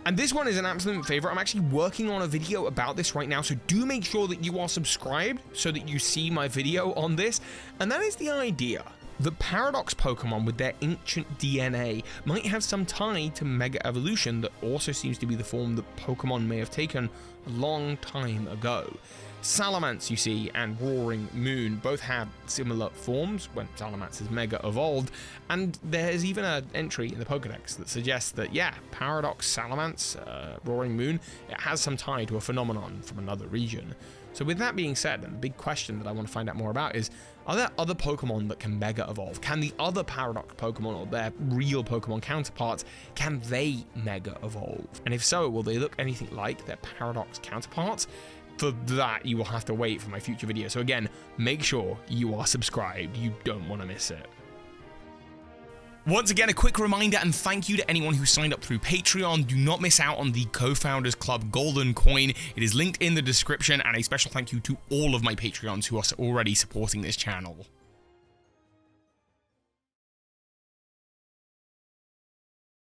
And this one is an absolute favorite. I'm actually working on a video about this right now, so do make sure that you are subscribed so that you see my video on this. And that is the idea that Paradox Pokemon with their ancient DNA might have some tie to Mega Evolution that also seems to be the form that Pokemon may have taken a long time ago. Salamence, you see, and Roaring Moon both have similar forms when Salamence is Mega evolved, and there's even an entry in the Pokedex that suggests that, yeah, Paradox, Salamence, Roaring Moon, it has some tie to a phenomenon from another region. So with that being said, and the big question that I want to find out more about is, are there other Pokemon that can Mega Evolve? Can the other Paradox Pokemon, or their real Pokemon counterparts, can they Mega Evolve? And if so, will they look anything like their Paradox counterparts? For that, you will have to wait for my future video. So again, make sure you are subscribed. You don't want to miss it. Once again, a quick reminder and thank you to anyone who signed up through Patreon. Do not miss out on the Co-Founders Club Golden Coin. It is linked in the description, and a special thank you to all of my Patreons who are already supporting this channel.